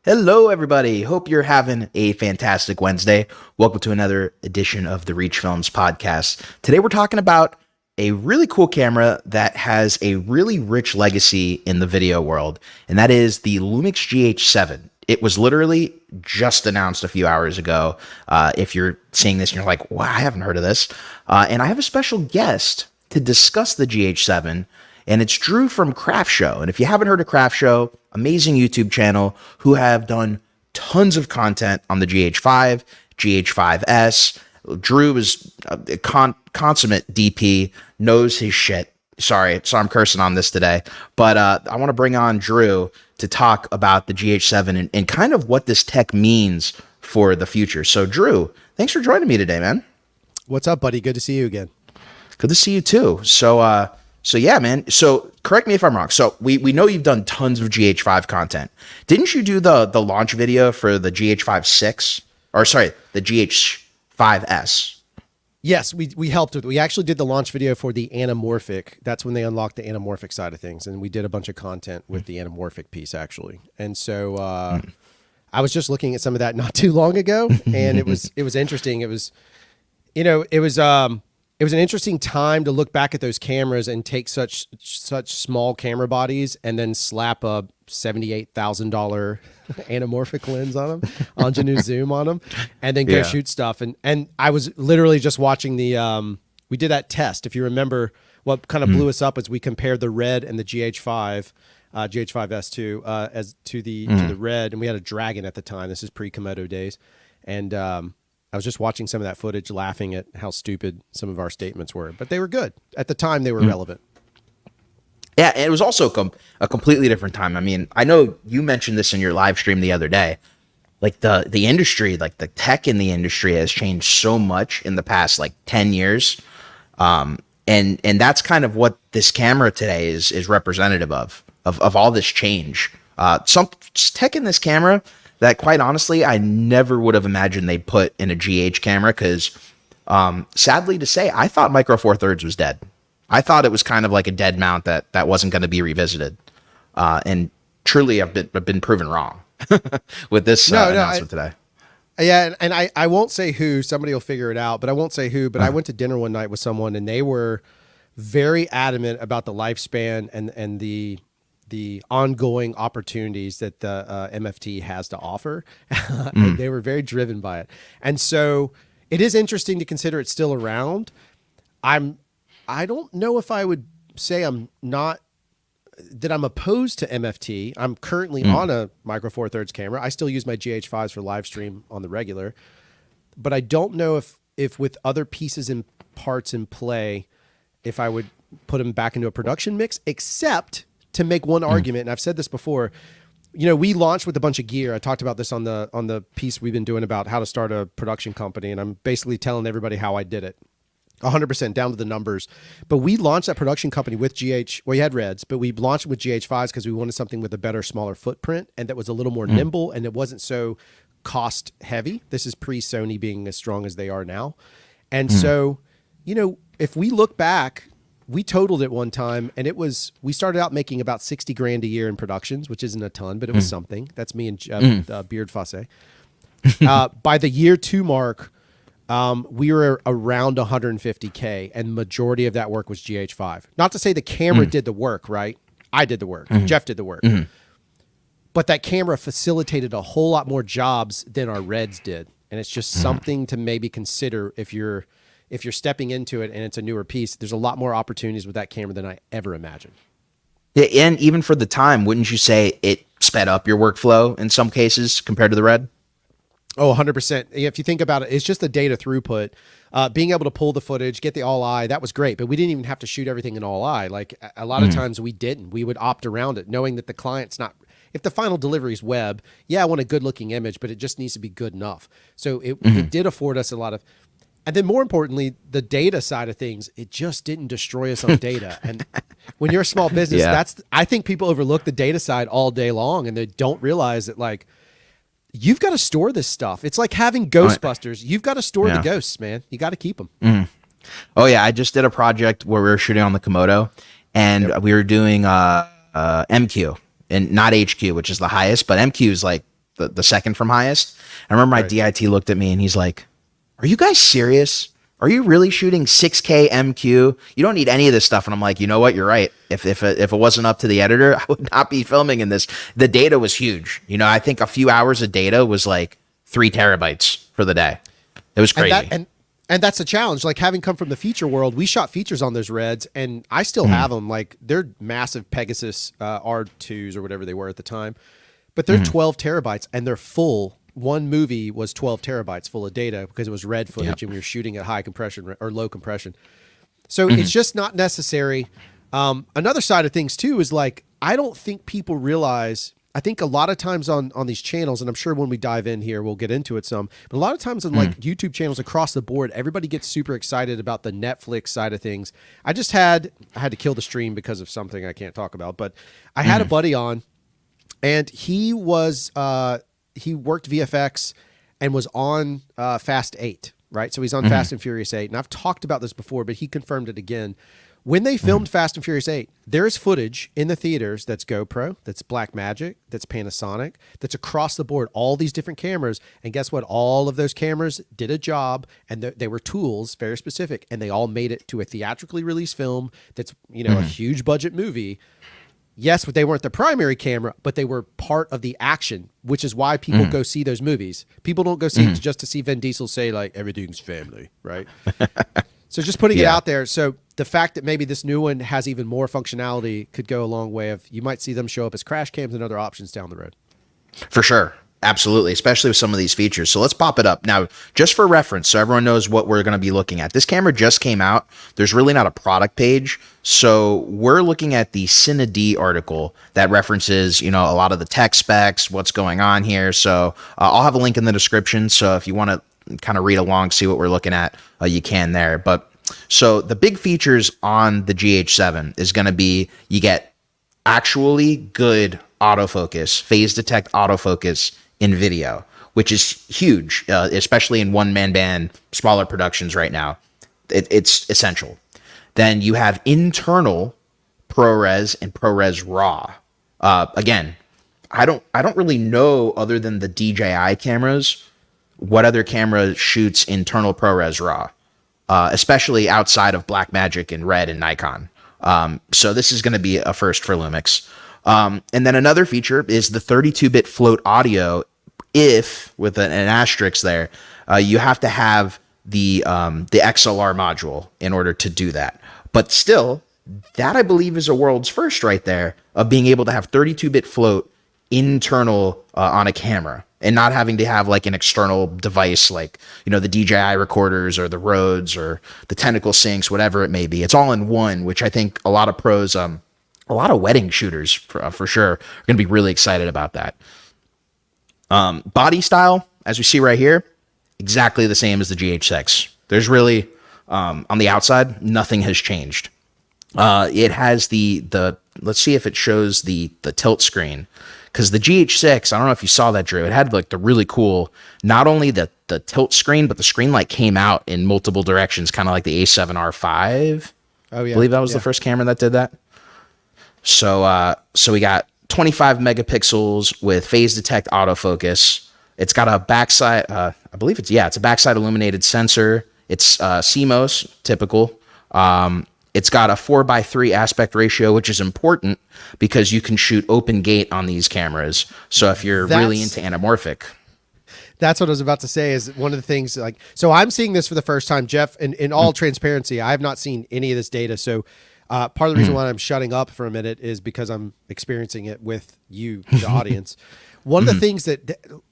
Hello, everybody. Hope you're having a fantastic Wednesday. Welcome to another edition of the Reach Films podcast. Today, we're talking about a really cool camera that has a really rich legacy in the video world, and that is the Lumix GH7. It was literally just announced a few hours ago. If you're seeing this and you're like, wow, I haven't heard of this. And I have a special guest to discuss the GH7. And it's Drew from Craft Show. And if you haven't heard of Craft Show, amazing YouTube channel who have done tons of content on the GH5, GH5S. Drew is a consummate DP, knows his shit. Sorry, so I'm cursing on this today. But I want to bring on Drew to talk about the GH7 and kind of what this tech means for the future. So Drew, thanks for joining me today, man. What's up, buddy? Good to see you again. Good to see you too. So yeah, man. So correct me if I'm wrong. So we know you've done tons of GH5 content. Didn't you do the launch video for the GH56? Or sorry, the GH5S? Yes, we helped with. We actually did the launch video for the anamorphic. That's when they unlocked the anamorphic side of things, and we did a bunch of content with the anamorphic piece actually. And so I was just looking at some of that not too long ago, and it was interesting. It was it was an interesting time to look back at those cameras and take such small camera bodies and then slap a $78,000 anamorphic lens on them, ingenue zoom on them, and then go shoot stuff. And I was literally just watching we did that test. If you remember, what kind of blew us up is we compared the red and the GH5, GH5S2 as to the red, and we had a Dragon at the time. This is pre-Komodo days, and I was just watching some of that footage, laughing at how stupid some of our statements were, but they were good. At the time, they were relevant. Yeah, and it was also a completely different time. I mean, I know you mentioned this in your live stream the other day. Like the industry, like the tech in the industry has changed so much in the past like 10 years. And that's kind of what this camera today is representative of all this change. Some tech in this camera that, quite honestly, I never would have imagined they'd put in a GH camera because, sadly to say, I thought Micro Four Thirds was dead. I thought it was kind of like a dead mount that wasn't going to be revisited. And truly, I've been proven wrong with this announcement today. Yeah, and I won't say who. Somebody will figure it out, but I won't say who. But I went to dinner one night with someone, and they were very adamant about the lifespan and the ongoing opportunities that the MFT has to offer. And they were very driven by it. And so it is interesting to consider it's still around. I don't know if I would say I'm opposed to MFT. I'm currently on a Micro Four Thirds camera. I still use my GH5s for live stream on the regular, but I don't know if with other pieces and parts in play, if I would put them back into a production mix, except to make one argument, and I've said this before, we launched with a bunch of gear. I talked about this on the piece we've been doing about how to start a production company, and I'm basically telling everybody how I did it, 100% down to the numbers. But we launched that production company with GH. Well, you had Reds, but we launched with GH5s because we wanted something with a better, smaller footprint, and that was a little more nimble, and it wasn't so cost heavy. This is pre-Sony being as strong as they are now, and so if we look back. We totaled it one time, and we started out making about 60 grand a year in productions, which isn't a ton, but it was something. That's me and Jeff Beard Fosse. By the year 2 mark, we were around 150K, and majority of that work was GH5. Not to say the camera did the work, right? I did the work. Jeff did the work. But that camera facilitated a whole lot more jobs than our Reds did, and it's just something to maybe consider if you're stepping into it and it's a newer piece. There's a lot more opportunities with that camera than I ever imagined. Yeah, and even for the time, wouldn't you say it sped up your workflow in some cases compared to the Red? Oh, 100%. If you think about it, it's just the data throughput. Being able to pull the footage, get the all-eye, that was great, but we didn't even have to shoot everything in all-eye. Like a lot of times we didn't. We would opt around it, knowing that the client's not... If the final delivery is web, I want a good-looking image, but it just needs to be good enough. So it did afford us a lot of... And then more importantly, the data side of things, it just didn't destroy us on data. And when you're a small business, I think people overlook the data side all day long, and they don't realize that, like, you've got to store this stuff. It's like having Ghostbusters. You've got to store the ghosts, man. You got to keep them. Oh yeah, I just did a project where we were shooting on the Komodo, and we were doing MQ and not HQ, which is the highest, but MQ is like the second from highest. I remember my DIT looked at me and he's like, "Are you guys serious? Are you really shooting 6K MQ? You don't need any of this stuff." And I'm like, you know what? You're right. If it wasn't up to the editor, I would not be filming in this. The data was huge. You know, I think a few hours of data was like 3 terabytes for the day. It was crazy. And that's a challenge. Like, having come from the feature world, we shot features on those Reds, and I still have them. Like, they're massive Pegasus R2s or whatever they were at the time, but they're 12 terabytes and they're full. One movie was 12 terabytes full of data because it was red footage and we were shooting at high compression or low compression. So it's just not necessary. Another side of things too is, like, I don't think people realize, I think a lot of times on these channels, and I'm sure when we dive in here, we'll get into it some, but a lot of times on like YouTube channels across the board, everybody gets super excited about the Netflix side of things. I had to kill the stream because of something I can't talk about, but I had a buddy on, and he was, he worked VFX and was on Fast 8, right? So he's on Fast and Furious 8. And I've talked about this before, but he confirmed it again. When they filmed Fast and Furious 8, there is footage in the theaters that's GoPro, that's Blackmagic, that's Panasonic, that's across the board, all these different cameras. And guess what? All of those cameras did a job, and they were tools, very specific, and they all made it to a theatrically released film that's, you know, a huge budget movie. Yes, but they weren't the primary camera, but they were part of the action, which is why people go see those movies. People don't go see it just to see Vin Diesel say, like, everything's family, right? So just putting it out there. So the fact that maybe this new one has even more functionality could go a long way. Of, you might see them show up as crash cams and other options down the road. For sure. Absolutely, especially with some of these features. So let's pop it up. Now, just for reference, so everyone knows what we're going to be looking at. This camera just came out. There's really not a product page. So we're looking at the SIII article that references, you know, a lot of the tech specs, what's going on here. So I'll have a link in the description. So if you want to kind of read along, see what we're looking at, you can there. But so the big features on the GH7 is going to be, you get actually good autofocus, phase detect autofocus in video, which is huge, especially in one-man band, smaller productions right now. It's essential. Then you have internal ProRes and ProRes RAW. Again, I don't really know, other than the DJI cameras, what other camera shoots internal ProRes RAW, especially outside of Blackmagic and Red and Nikon. So this is going to be a first for Lumix. And then another feature is the 32-bit float audio. If, with an asterisk there, you have to have the XLR module in order to do that. But still, that I believe is a world's first right there, of being able to have 32-bit float internal on a camera, and not having to have like an external device like, you know, the DJI recorders or the Rhodes or the Tentacle Syncs, whatever it may be. It's all in one, which I think a lot of pros, a lot of wedding shooters for sure, are going to be really excited about that. Body style, as we see right here, exactly the same as the GH6. There's really, on the outside, nothing has changed. It has the let's see if it shows the tilt screen, because the GH6, I don't know if you saw that, Drew, it had like the really cool, not only the tilt screen, but the screen like came out in multiple directions, kind of like the A7R5. Oh yeah. I believe that was the first camera that did that. So we got 25 megapixels with phase detect autofocus. It's got a backside, I believe it's a backside illuminated sensor. It's CMOS, typical. It's got a 4:3 aspect ratio, which is important because you can shoot open gate on these cameras. So if you're really into anamorphic. That's what I was about to say, is one of the things, like, so I'm seeing this for the first time, Jeff, in all transparency. I have not seen any of this data. So part of the reason why I'm shutting up for a minute is because I'm experiencing it with you, the audience. One of the things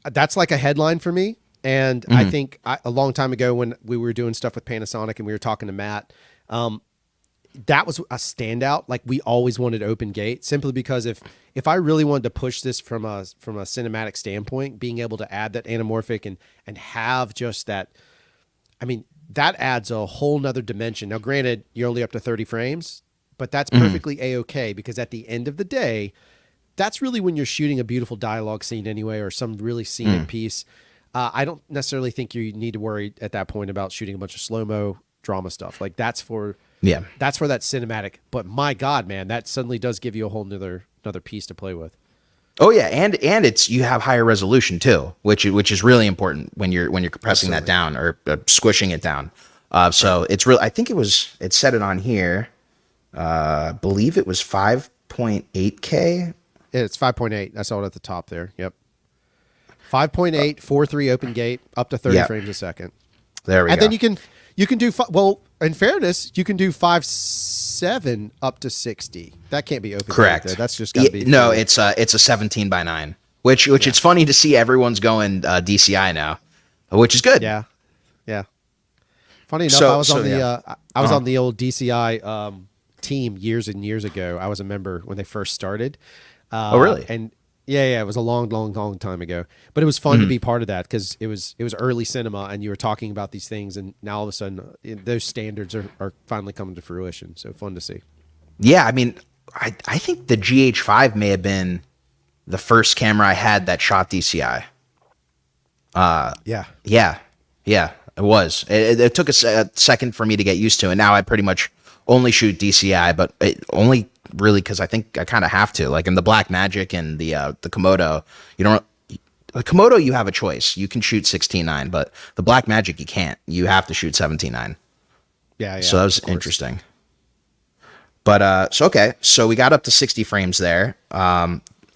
that's like a headline for me. And I think a long time ago when we were doing stuff with Panasonic and we were talking to Matt, that was a standout. Like, we always wanted open gate, simply because if I really wanted to push this from a cinematic standpoint, being able to add that anamorphic and have just that, I mean, that adds a whole nother dimension. Now, granted, you're only up to 30 frames, but that's perfectly A-okay, because at the end of the day, that's really when you're shooting a beautiful dialogue scene anyway, or some really scenic piece. I don't necessarily think you need to worry at that point about shooting a bunch of slow-mo drama stuff. Like, that's for that cinematic. But my God, man, that suddenly does give you a whole another piece to play with. Oh yeah, and it's you have higher resolution too, which is really important when you're compressing that down or squishing it down. So it's real. I think it said it on here. I believe it was 5.8K. It's 5.8. I saw it at the top there. Yep. 5.8, 4.3 open gate, up to 30 frames a second. There we go. And then you can do well. In fairness, you can do 5.7 up to 60. That can't be open. Correct. Gate, that's just gotta be. No, it's a 17:9, which it's funny to see everyone's going DCI now, which is good. Yeah. Funny enough, I was on the old DCI team years and years ago. I was a member when they first started. Oh, really? And yeah, it was a long time ago. But it was fun to be part of that because it was early cinema, and you were talking about these things, and now all of a sudden those standards are finally coming to fruition. So fun to see. Yeah, I mean, I think the GH5 may have been the first camera I had that shot DCI. Yeah, it was. It took a second for me to get used to, and now I pretty much only shoot DCI, but only really because I think I kind of have to. Like in the Blackmagic and the Komodo, the Komodo you have a choice. You can shoot 16:9, but the Blackmagic you can't. You have to shoot 17:9. Yeah. So that was interesting. But so we got up to 60 frames there.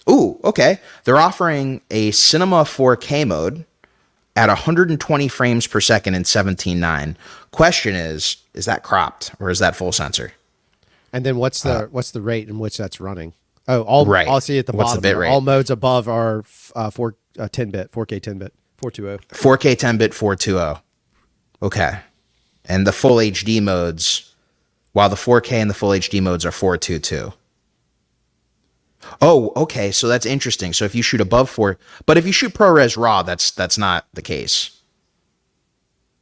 Okay. They're offering a Cinema 4K mode at 120 frames per second in 17:9. Question is that cropped or is that full sensor? And then what's the rate in which that's running? Oh, all right. I'll see at the bottom. What's the bit rate? All modes above are 4K 10-bit, 420. 4K 10-bit 420. Okay. And the full HD modes, while the 4K and the full HD modes are 422. Oh, okay. So that's interesting. So if you shoot above 4, but if you shoot ProRes RAW, that's not the case.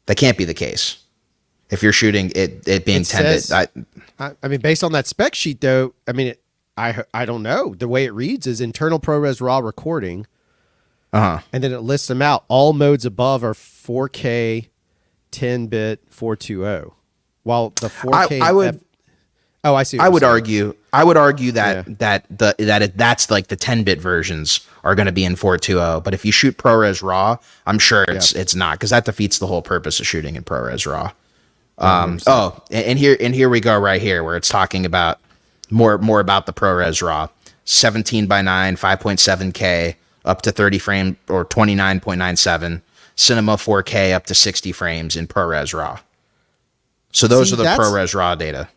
That can't be the case. If you're shooting it being 10-bit. I mean, based on that spec sheet, though, I mean, I don't know. The way it reads is internal ProRes RAW recording. And then it lists them out. All modes above are 4K 10-bit 420. While the 4K I see. I would argue that that's like the 10-bit versions are going to be in 420, but if you shoot ProRes RAW, I'm sure it's not, because that defeats the whole purpose of shooting in ProRes RAW. And here we go right here where it's talking about more about the ProRes RAW. 17:9, 5.7K up to 30 frame or 29.97. Cinema 4K up to 60 frames in ProRes RAW. So those are the ProRes RAW data.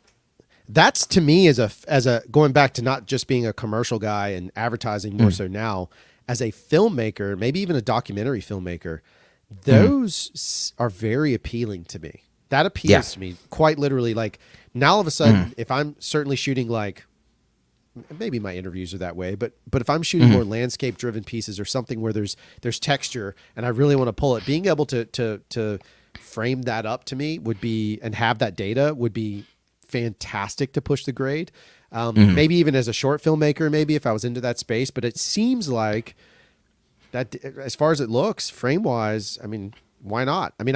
That's, to me, as a going back to not just being a commercial guy and advertising more so now, as a filmmaker, maybe even a documentary filmmaker, those are very appealing to me. That appeals to me quite literally. Like now all of a sudden, if I'm certainly shooting, like maybe my interviews are that way, but if I'm shooting more landscape driven pieces or something where there's texture and I really want to pull it, being able to frame that up to me would be, and have that data would be fantastic to push the grade. Maybe even as a short filmmaker, maybe if I was into that space, but it seems like that as far as it looks frame wise, I mean, why not? I mean,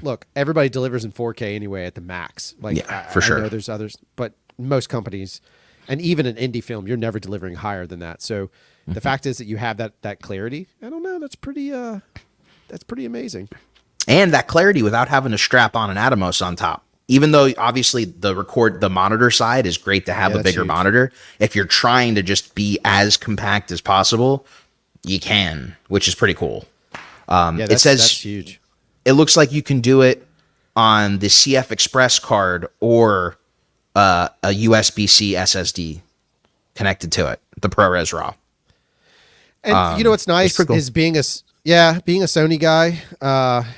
look, everybody delivers in 4K anyway at the max. Like for sure. I know there's others, but most companies, and even an indie film, you're never delivering higher than that. So the fact is that you have that clarity. I don't know. That's pretty amazing. And that clarity without having to strap on an Atomos on top. Even though obviously the monitor side is great to have a bigger monitor, if you're trying to just be as compact as possible, you can, which is pretty cool. It says that's huge. It looks like you can do it on the CF Express card or a USB-C SSD connected to it, the ProRes RAW. And you know what's nice is being a Sony guy,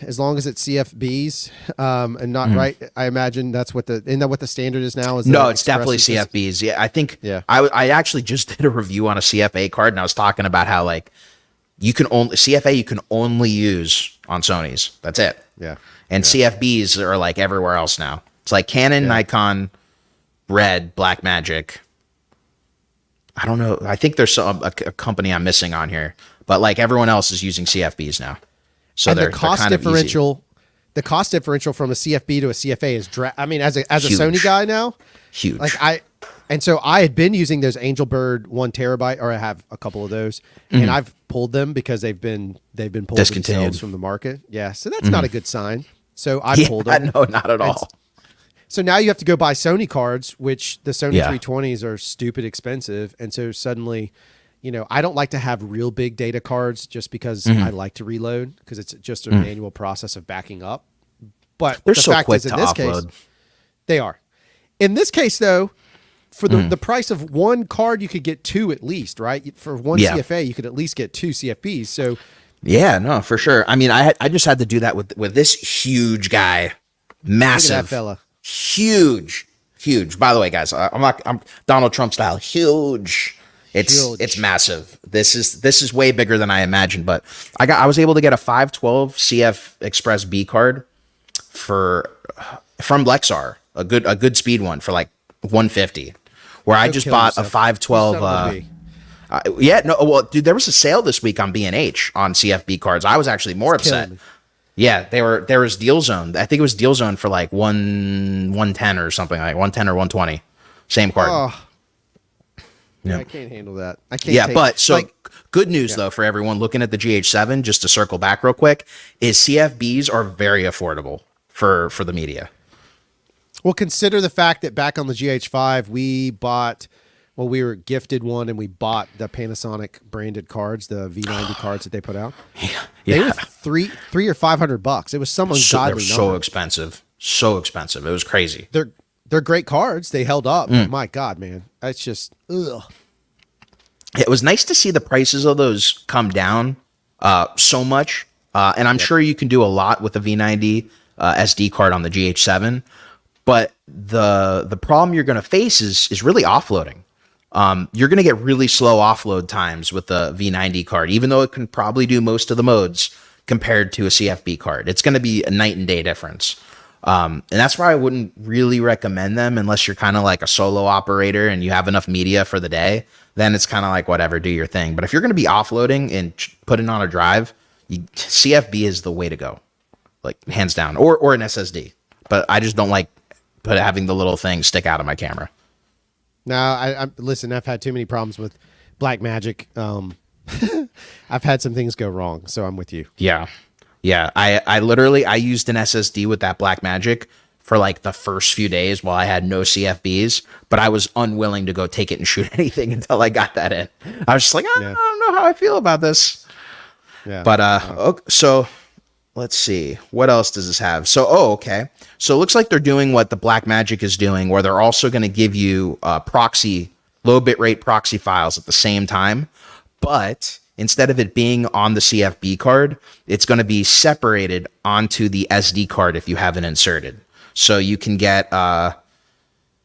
as long as it's CFBs and not right. I imagine that's isn't that what the standard is now? No, it's definitely CFBs. Yeah, I think. Yeah, I actually just did a review on a CFA card, and I was talking about how like you can only use on Sonys. That's it. Yeah, and CFBs are like everywhere else now. It's like Canon, Nikon, Red, Blackmagic. I don't know. I think there's a company I'm missing on here. But like everyone else is using CFBs now, so and they're the cost differential. The cost differential from a CFB to a CFA is, I mean, as a Sony guy now, huge. Like And so I had been using those Angel Bird 1 terabyte, or I have a couple of those, and I've pulled them because they've been pulled themselves from the market. Yeah, so that's not a good sign. So I pulled them. No, not at all. So now you have to go buy Sony cards, which the Sony 320s are stupid expensive. And so suddenly, I don't like to have real big data cards just because I like to reload because it's just a manual process of backing up. But they're so quick to offload. They are. In this case, though, for the price of one card, you could get two at least, right? For one CFA, you could at least get two CFBs. So, yeah, no, for sure. I mean, I just had to do that with this huge guy, massive, look at that fella. Huge. By the way, guys, I'm Donald Trump style, huge. It's massive. This is way bigger than I imagined. But I was able to get a 512 CF Express B card from Lexar, a good speed one for like 150. Where I just bought a 512. Dude, there was a sale this week on B&H on CFB cards. I was actually more upset. Yeah, there was Deal Zone. I think it was Deal Zone for like 110 or something, like 110 or 120. Same card. Oh. Yeah, I can't handle that. I can't. Yeah, but so good news though for everyone looking at the GH7. Just to circle back real quick, is CFBs are very affordable for the media. Well, consider the fact that back on the GH5, we were gifted one and we bought the Panasonic branded cards, the V90 cards that they put out. Yeah. They were $300 or $500. It was some ungodly number. So expensive. It was crazy. They're great cards. They held up. But my God, man. It's just, ugh. It was nice to see the prices of those come down so much. And I'm sure you can do a lot with a V90 SD card on the GH7. But the problem you're going to face is really offloading. You're going to get really slow offload times with the V90 card, even though it can probably do most of the modes compared to a CFB card. It's going to be a night and day difference. And that's why I wouldn't really recommend them unless you're kind of like a solo operator and you have enough media for the day. Then it's kind of like, whatever, do your thing. But if you're going to be offloading and putting on a drive, CFB is the way to go, like hands down, or an SSD. But I just don't like having the little thing stick out of my camera. No, listen, I've had too many problems with Blackmagic. I've had some things go wrong, so I'm with you. Yeah. I used an SSD with that Blackmagic for like the first few days while I had no CFBs, but I was unwilling to go take it and shoot anything until I got that in. I was just like, I don't know how I feel about this. Yeah. But so let's see. What else does this have? So, okay. So it looks like they're doing what the Blackmagic is doing, where they're also going to give you low bitrate proxy files at the same time. But instead of it being on the CFB card, it's going to be separated onto the SD card if you have it inserted. So you can get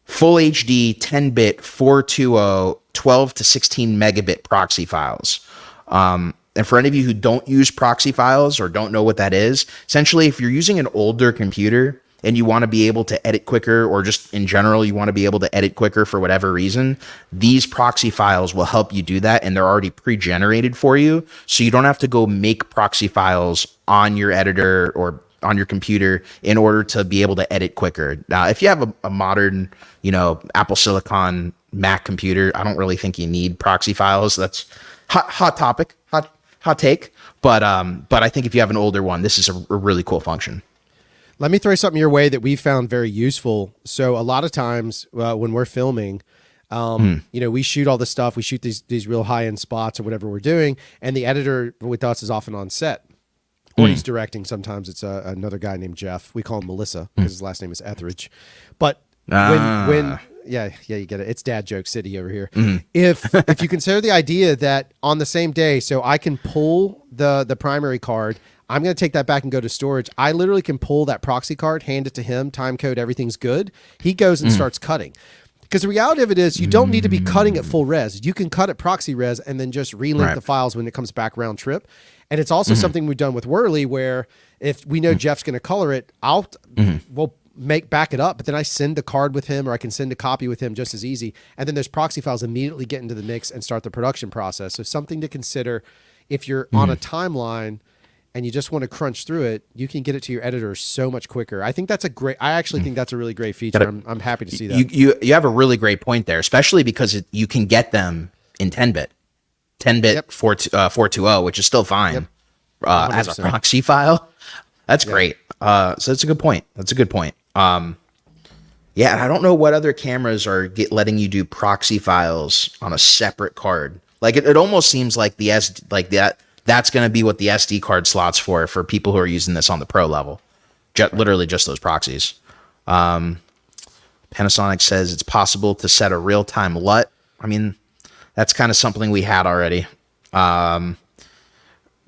full HD 10-bit 420 12 to 16 megabit proxy files. And for any of you who don't use proxy files or don't know what that is, essentially if you're using an older computer and you want to be able to edit quicker, or just in general you want to be able to edit quicker for whatever reason, these proxy files will help you do that, and they're already pre-generated for you, so you don't have to go make proxy files on your editor or on your computer in order to be able to edit quicker. Now, if you have a modern, Apple Silicon Mac computer, I don't really think you need proxy files. That's hot topic, hot take. But I think if you have an older one, this is a really cool function. Let me throw something your way that we found very useful. So a lot of times when we're filming, we shoot all this stuff. We shoot these real high-end spots or whatever we're doing, and the editor with us is often on set. Or he's directing. Sometimes it's another guy named Jeff. We call him Melissa because his last name is Etheridge. But when you get it. It's dad joke city over here. If you consider the idea that on the same day, so I can pull the primary card, I'm going to take that back and go to storage. I literally can pull that proxy card, hand it to him, time code, everything's good. He goes and starts cutting. Because the reality of it is you don't need to be cutting at full res. You can cut at proxy res and then just relink the files when it comes back round trip. And it's also something we've done with Whirly, where if we know Jeff's going to color it, we'll back it up, but then I send the card with him, or I can send a copy with him just as easy. And then those proxy files immediately get into the mix and start the production process. So something to consider if you're on a timeline and you just want to crunch through it, you can get it to your editor so much quicker. I think I actually think that's a really great feature. I'm happy to see that. You have a really great point there, especially because you can get them in 10-bit, 420, which is still fine as a proxy file. That's great. So that's a good point. Yeah, and I don't know what other cameras are letting you do proxy files on a separate card. Like it almost seems like that's going to be what the SD card slots for people who are using this on the pro level. Literally just those proxies. Panasonic says it's possible to set a real-time LUT. I mean, that's kind of something we had already. The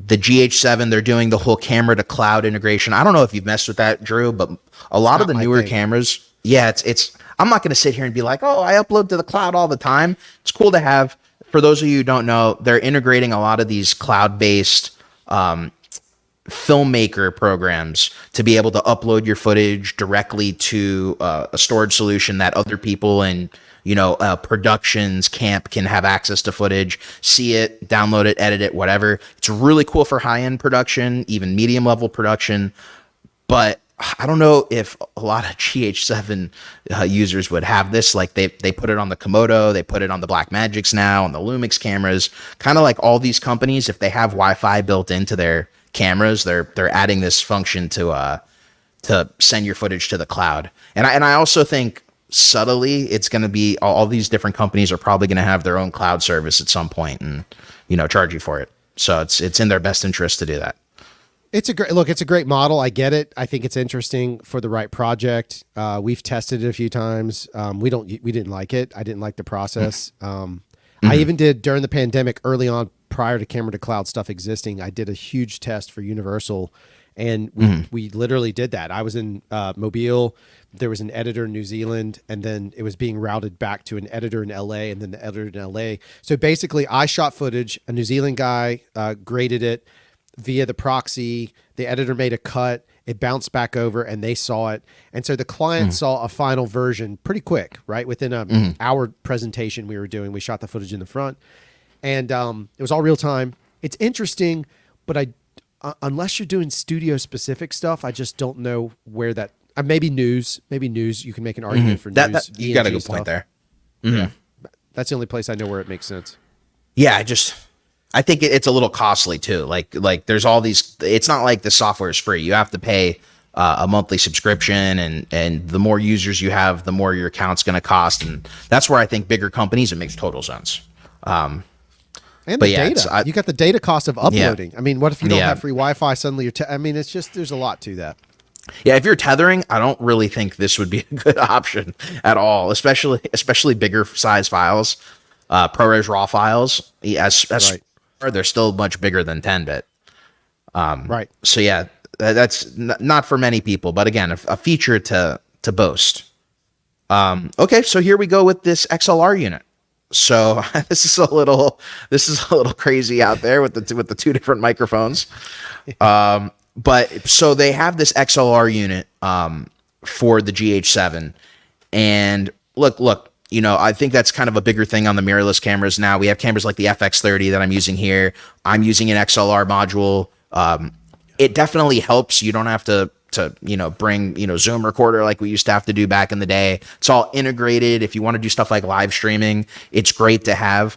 GH7, they're doing the whole camera to cloud integration. I don't know if you've messed with that, Drew, but a lot of the newer cameras, it's I'm not going to sit here and be like, oh, I upload to the cloud all the time. It's cool to have. For those of you who don't know, they're integrating a lot of these cloud-based filmmaker programs to be able to upload your footage directly to a storage solution that other people in productions camp can have access to footage, see it, download it, edit it, whatever. It's really cool for high-end production, even medium-level production, but I don't know if a lot of GH7 users would have this. Like they put it on the Komodo, they put it on the Blackmagics now, on the Lumix cameras. Kind of like all these companies, if they have Wi-Fi built into their cameras, they're adding this function to send your footage to the cloud. And I also think subtly it's going to be all these different companies are probably going to have their own cloud service at some point and charge you for it. So it's in their best interest to do that. It's a great model. I get it. I think it's interesting for the right project. We've tested it a few times. We didn't like it. I didn't like the process. I even did during the pandemic early on, prior to camera to cloud stuff existing, I did a huge test for Universal, and we literally did that. I was in Mobile. There was an editor in New Zealand, and then it was being routed back to an editor in LA, and then the editor in LA. So basically, I shot footage. A New Zealand guy graded it via the proxy. The editor made a cut, it bounced back over, and they saw it. And so the client saw a final version pretty quick, right? Within an hour presentation we were doing, we shot the footage in the front, and it was all real time. It's interesting, but unless you're doing studio specific stuff, I just don't know where that, maybe news, you can make an argument for news. That you got a good point there. Yeah. That's the only place I know where it makes sense. Yeah, I think it's a little costly too. Like there's all these, it's not like the software is free. You have to pay a monthly subscription, and the more users you have, the more your account's going to cost. And that's where I think bigger companies, it makes total sense. And the data, you got the data cost of uploading. I mean, what if you don't have free Wi-Fi? Suddenly it's just, there's a lot to that. Yeah, if you're tethering, I don't really think this would be a good option at all, especially bigger size files, ProRes RAW files. They're still much bigger than 10-bit. Right. So yeah, that's not for many people, but again, a feature to boast. Okay, so here we go with this XLR unit. So this is a little crazy out there with the two different microphones. But so they have this XLR unit for the GH7, and look. I think that's kind of a bigger thing on the mirrorless cameras now. We have cameras like the FX30 that I'm using here. I'm using an XLR module. It definitely helps. You don't have to bring, Zoom recorder like we used to have to do back in the day. It's all integrated. If you want to do stuff like live streaming, it's great to have.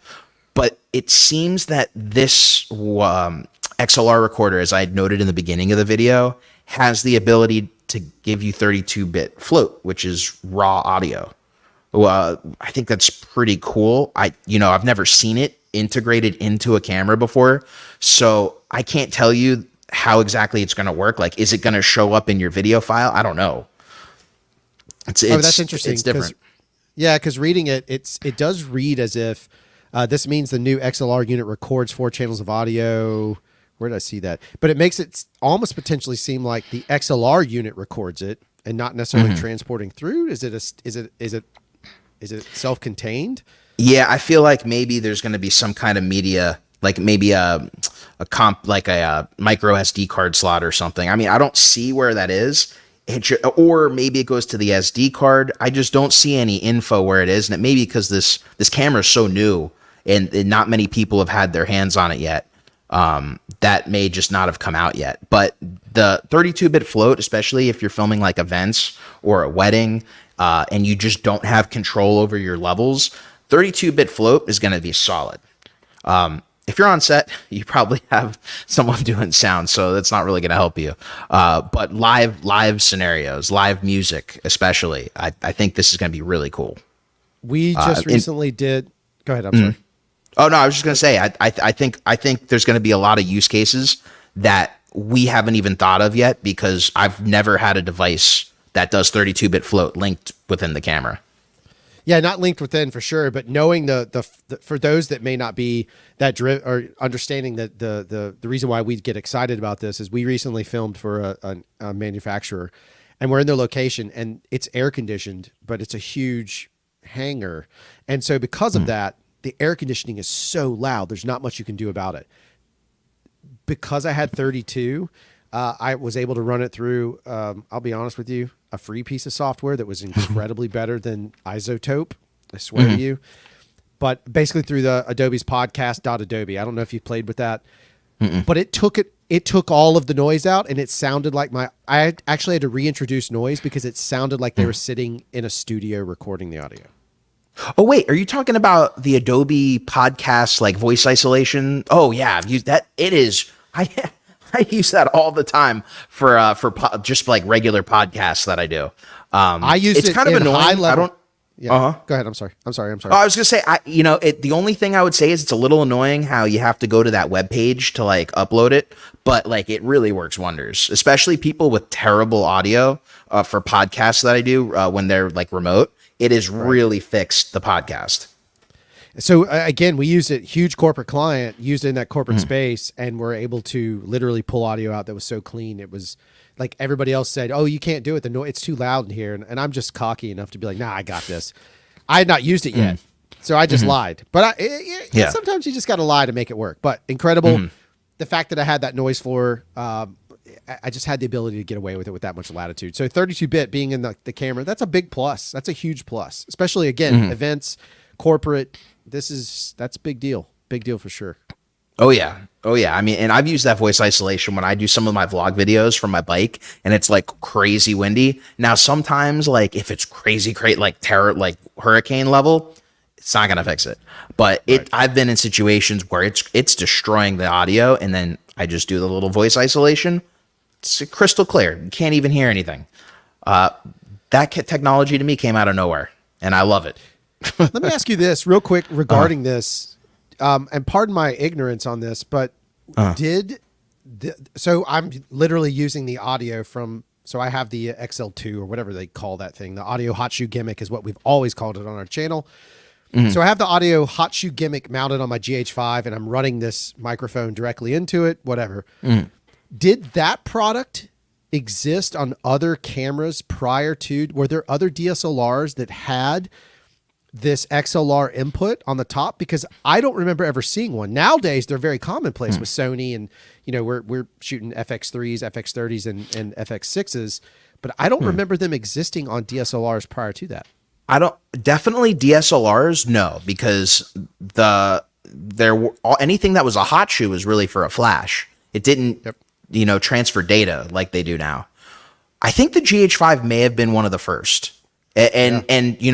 But it seems that this XLR recorder, as I had noted in the beginning of the video, has the ability to give you 32-bit float, which is raw audio. I think that's pretty cool. I've never seen it integrated into a camera before, so I can't tell you how exactly it's going to work. Like, is it going to show up in your video file? I don't know. That's interesting. It's different. Because reading it, it does read as if this means the new XLR unit records 4 channels of audio. Where did I see that? But it makes it almost potentially seem like the XLR unit records it and not necessarily transporting through. Is it self-contained? Yeah, I feel like maybe there's going to be some kind of media, like maybe a micro SD card slot or something. I mean, I don't see where that is. Or maybe it goes to the SD card. I just don't see any info where it is, and it may be because this camera is so new and not many people have had their hands on it yet. that may just not have come out yet. But the 32-bit float, especially if you're filming like events or a wedding, and you just don't have control over your levels, 32-bit float is going to be solid. If you're on set, you probably have someone doing sound, so that's not really going to help you. But live scenarios, live music, especially, I think this is going to be really cool. We just recently did. Go ahead. I'm sorry. Oh no, I was just going to say, I think there's going to be a lot of use cases that we haven't even thought of yet, because I've never had a device that does 32-bit float linked within the camera. Yeah, not linked within for sure, but knowing the for those that may not be that or understanding that the reason why we get excited about this is we recently filmed for a manufacturer, and we're in their location and it's air conditioned, but it's a huge hangar, and so because of that, the air conditioning is so loud. There's not much you can do about it. Because I had 32, I was able to run it through. I'll be honest with you, a free piece of software that was incredibly better than Isotope. I swear to you. But basically through the Adobe's podcast.adobe. I don't know if you've played with that, but it took all of the noise out, and it sounded like I actually had to reintroduce noise because it sounded like they were sitting in a studio recording the audio. Oh wait, are you talking about the Adobe podcast like voice isolation? Oh yeah, I've used that. It is I use that all the time for just like regular podcasts that I do. I use it's it kind of annoying. High level. I don't. Yeah. Go ahead. I'm sorry. Oh, I was gonna say, the only thing I would say is it's a little annoying how you have to go to that web page to like upload it, but like it really works wonders, especially people with terrible audio for podcasts that I do when they're like remote. It has really fixed the podcast. So again, we used it, huge corporate client, used it in that corporate space, and we're able to literally pull audio out that was so clean. It was like everybody else said, oh, you can't do it. It's too loud in here. And I'm just cocky enough to be like, nah, I got this. I had not used it yet. So I just lied. But sometimes you just got to lie to make it work. But incredible. The fact that I had that noise floor, I just had the ability to get away with it with that much latitude. So 32-bit being in the camera, that's a big plus. That's a huge plus, especially again, events, corporate. That's a big deal. Big deal for sure. Oh yeah. I mean, and I've used that voice isolation when I do some of my vlog videos from my bike and it's like crazy windy. Now, sometimes like if it's crazy, like terror, like hurricane level, it's not going to fix it. But I've been in situations where it's destroying the audio, and then I just do the little voice isolation. It's crystal clear. You can't even hear anything. That technology to me came out of nowhere, and I love it. Let me ask you this real quick regarding this, and pardon my ignorance on this, but so I'm literally using the audio from, so I have the XL2 or whatever they call that thing. The audio hot shoe gimmick is what we've always called it on our channel. So I have the audio hot shoe gimmick mounted on my GH5, and I'm running this microphone directly into it, whatever. Did that product exist on other cameras prior to, were there other DSLRs that had this XLR input on the top? Because I don't remember ever seeing one. Nowadays, they're very commonplace with Sony, and we're shooting FX3s, FX30s, and FX6s, but I don't remember them existing on DSLRs prior to that. I don't, definitely DSLRs, no, because anything that was a hot shoe was really for a flash. It didn't, transfer data like they do now. I think the GH5 may have been one of the first. And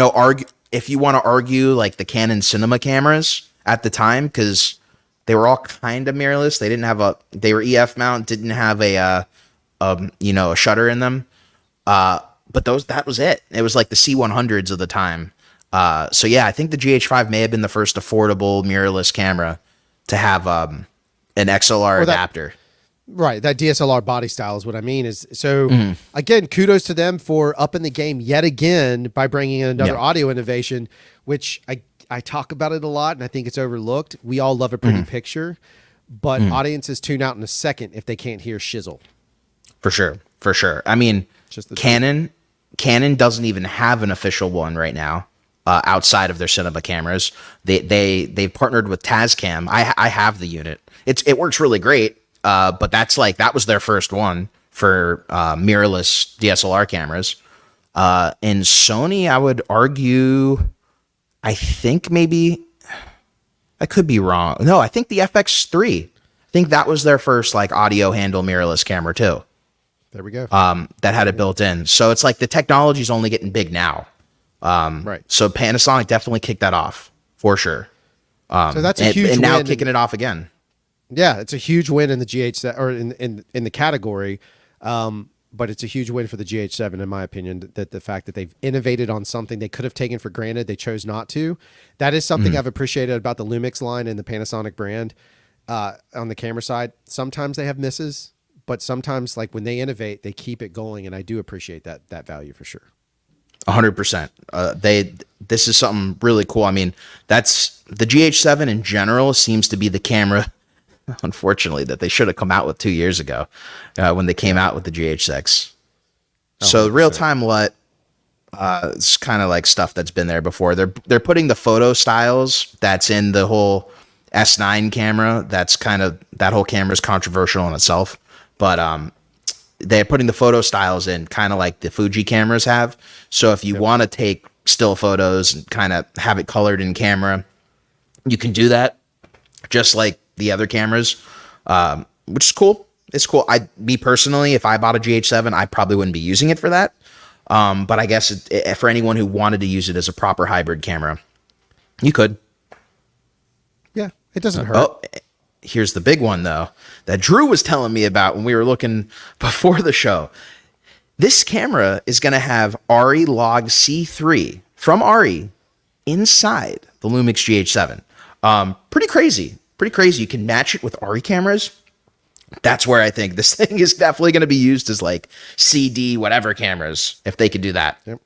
argue, if you want to argue like the Canon cinema cameras at the time, because they were all kind of mirrorless. They didn't have they were EF mount, didn't have a shutter in them. But that was it. It was like the C100s of the time. So yeah, I think the GH5 may have been the first affordable mirrorless camera to have an XLR adapter. Right. That DSLR body style is what I mean. Again, kudos to them for upping the game yet again by bringing in another audio innovation, which I talk about it a lot and I think it's overlooked. We all love a pretty picture, but audiences tune out in a second if they can't hear shizzle. For sure. I mean, Canon doesn't even have an official one right now outside of their cinema cameras. They've partnered with Tascam. I have the unit. It works really great, but that was their first one for mirrorless DSLR cameras. In Sony, I would argue, I think maybe I could be wrong. No, I think the FX3 think that was their first like audio handle mirrorless camera too. There we go. That had it built in. So it's like the technology's only getting big now. Right. So Panasonic definitely kicked that off for sure. So that's a huge and now win. kicking it off again. Yeah, it's a huge win in the GH7 or in the category. But it's a huge win for the GH7, in my opinion, that the fact that they've innovated on something they could have taken for granted, they chose not to. That is something I've appreciated about the Lumix line and the Panasonic brand on the camera side. Sometimes they have misses, but sometimes like when they innovate, they keep it going, and I do appreciate that value for sure. 100%. This is something really cool. I mean, that's the GH7 in general seems to be the camera, unfortunately, that they should have come out with 2 years ago when they came out with the GH6. So real time LUT, it's kind of like stuff that's been there before. They're putting the photo styles that's in the whole S9 camera. That's kind of, that whole camera is controversial in itself, but they're putting the photo styles in kind of like the Fuji cameras have. So if you want to take still photos and kind of have it colored in camera, you can do that just like the other cameras, which is cool. It's cool. Me personally, if I bought a GH7, I probably wouldn't be using it for that. But I guess for anyone who wanted to use it as a proper hybrid camera, you could. Yeah, it doesn't hurt. Oh, here's the big one though, that Drew was telling me about when we were looking before the show. This camera is going to have ARRI Log C3 from ARRI inside the Lumix GH7. Pretty crazy. Pretty crazy. You can match it with ARRI cameras. That's where I think this thing is definitely going to be used as like CD whatever cameras, if they could do that. Yep.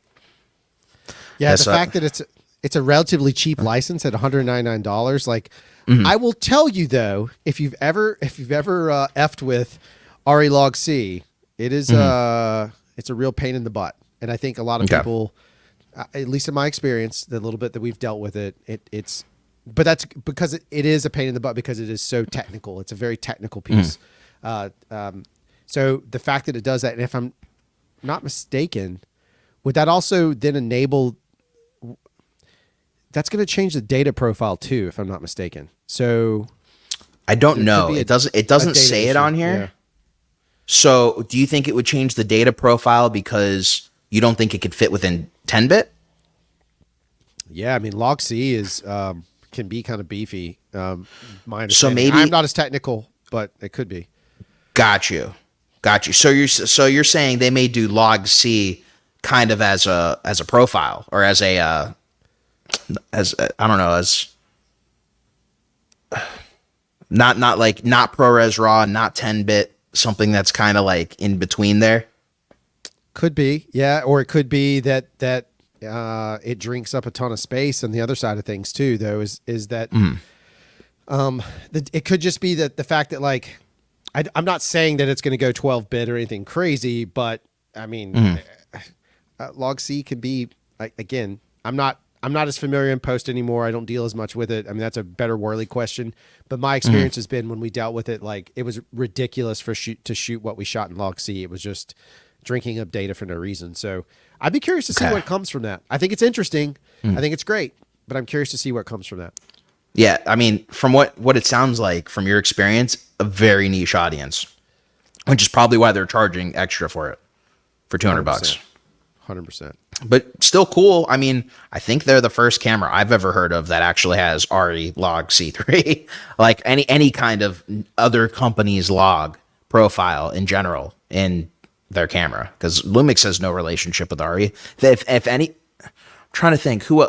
Yeah, the fact that it's a relatively cheap license at $199. Like, I will tell you though, if you've ever effed with ARRI Log C, it is it's a real pain in the butt. And I think a lot of people, at least in my experience, the little bit that we've dealt with it's but that's because it is a pain in the butt because it is so technical. It's a very technical piece. So the fact that it does that, and if I'm not mistaken, would that also then enable? That's going to change the data profile too, if I'm not mistaken. So I don't know. It doesn't say it on here. Yeah. So do you think it would change the data profile because you don't think it could fit within 10-bit? Yeah, I mean, Log C is can be kind of beefy. My understanding. So maybe I'm not as technical, but it could be. Got you. So you're saying they may do Log C kind of as a profile or as I don't know, as not ProRes RAW, not 10-bit, something that's kind of like in between there. Could be, yeah, or it could be that it drinks up a ton of space. And the other side of things too, though, is that it could just be that the fact that like I'm not saying that it's going to go 12-bit or anything crazy, but I mean, Log C can be again. I'm not as familiar in post anymore. I don't deal as much with it. I mean, that's a better Worley question. But my experience has been when we dealt with it, like it was ridiculous to shoot what we shot in Log C. It was just drinking up data for no reason. So I'd be curious to see what comes from that. I think it's interesting. I think it's great, but I'm curious to see what comes from that. Yeah, I mean, from what it sounds like from your experience, a very niche audience, which is probably why they're charging extra for it for $200. 100%. But still cool. I mean, I think they're the first camera I've ever heard of that actually has ARRI Log C3. Like any kind of other company's log profile in general in their camera, because Lumix has no relationship with ARRI. If any, I'm trying to think who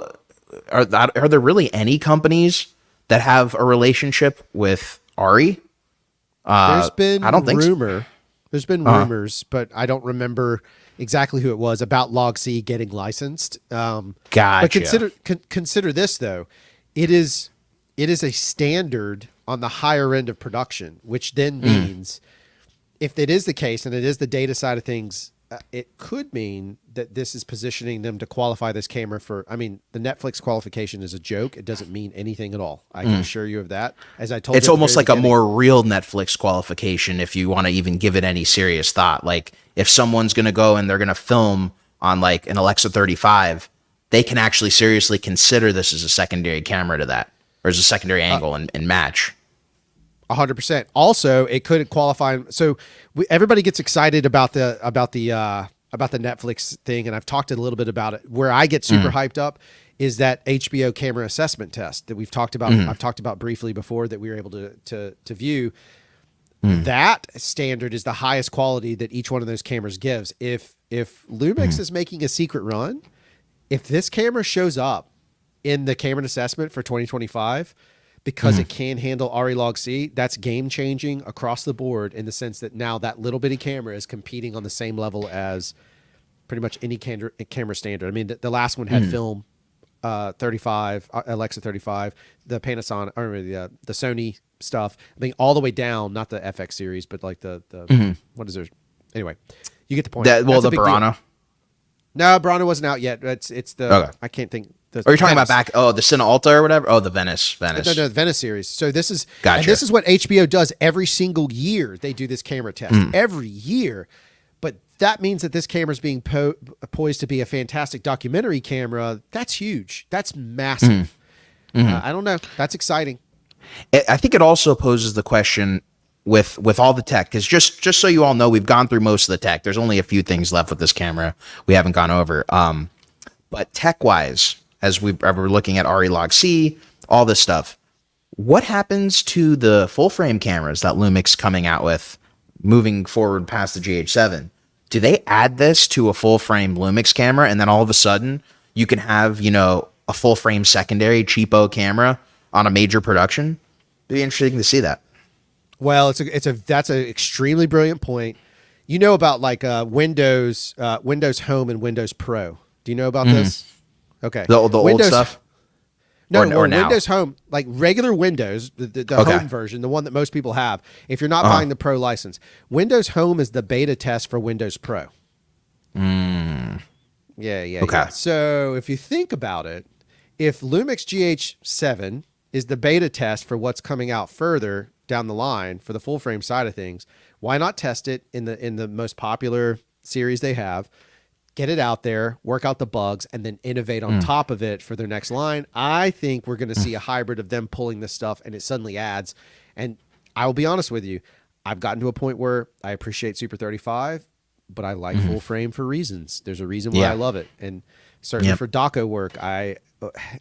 are there really any companies that have a relationship with ARRI? There's been I don't think rumor. So. There's been rumors, but I don't remember exactly who it was about Log C getting licensed. Gotcha. But consider this though, it is a standard on the higher end of production, which then means if it is the case and it is the data side of things, it could mean that this is positioning them to qualify this camera for. I mean, the Netflix qualification is a joke. It doesn't mean anything at all. I can assure you of that. As I told you, it's almost like a more real Netflix qualification if you want to even give it any serious thought. Like if someone's going to go and they're going to film on like an Alexa 35, they can actually seriously consider this as a secondary camera to that, or as a secondary angle and match. 100%. Also, it could qualify. So everybody gets excited about the Netflix thing, and I've talked a little bit about it. Where I get super hyped up is that HBO camera assessment test that we've talked about. I've talked about briefly before that we were able to view. That standard is the highest quality that each one of those cameras gives. If Lumix is making a secret run, if this camera shows up in the camera assessment for 2025 because it can handle RE log C, that's game changing across the board in the sense that now that little bitty camera is competing on the same level as pretty much any camera standard. I mean, the last one had film 35, Alexa 35, the Panasonic, or the Sony stuff. I mean, all the way down, not the FX series, but like the what is there? Anyway, you get the point. The Burana. No, Burana wasn't out yet. It's the I can't think. Are you talking about back? Oh, the Cine Alta or whatever. Oh, the Venice. No, the Venice series. So this is gotcha. And this is what HBO does every single year. They do this camera test every year. But that means that this camera is being poised to be a fantastic documentary camera. That's huge. That's massive. I don't know. That's exciting. I think it also poses the question with all the tech, because just so you all know, we've gone through most of the tech. There's only a few things left with this camera we haven't gone over. But tech-wise, as we're looking at RE log C, all this stuff, what happens to the full-frame cameras that Lumix coming out with moving forward past the GH7? Do they add this to a full-frame Lumix camera, and then all of a sudden you can have, a full-frame secondary cheapo camera on a major production? It'd be interesting to see that. Well, that's an extremely brilliant point. You know about like Windows Home and Windows Pro. Do you know about this? Okay. The old stuff? No, or now? Windows Home, like regular Windows, the home version, the one that most people have. If you're not buying the Pro license, Windows Home is the beta test for Windows Pro. Yeah. Okay. So if you think about it, if Lumix GH7 is the beta test for what's coming out further down the line for the full frame side of things, why not test it in the most popular series they have? Get it out there, work out the bugs, and then innovate on top of it for their next line. I think we're going to see a hybrid of them pulling this stuff, and it suddenly adds. And I will be honest with you, I've gotten to a point where I appreciate Super 35, but I like full frame for reasons. There's a reason why I love it, and certainly for doco work,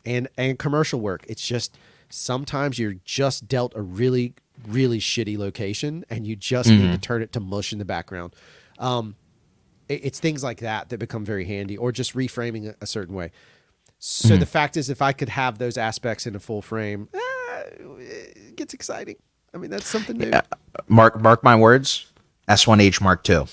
and commercial work. It's just sometimes you're just dealt a really, really shitty location, and you just need to turn it to mush in the background. It's things like that become very handy, or just reframing a certain way. So the fact is, if I could have those aspects in a full frame, it gets exciting. I mean, that's something new. Mark my words, S1H Mark II.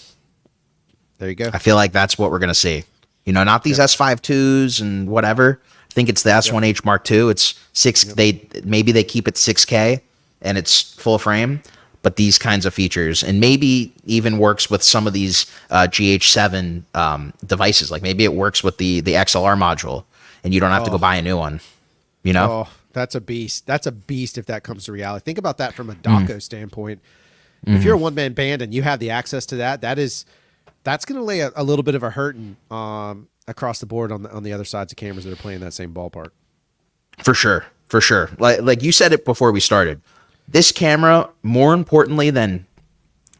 There you go. I feel like that's what we're going to see. Not these S5 IIs and whatever. I think it's the S1H Mark II. It's 6. Maybe they keep it 6K and it's full frame, but these kinds of features, and maybe even works with some of these GH7 devices. Like maybe it works with the XLR module, and you don't have to go buy a new one. Oh, that's a beast. That's a beast if that comes to reality. Think about that from a doco standpoint. If you're a one-man band and you have the access to that, that's going to lay a little bit of a hurting across the board on the other sides of cameras that are playing that same ballpark. For sure. Like you said it before we started. This camera, more importantly than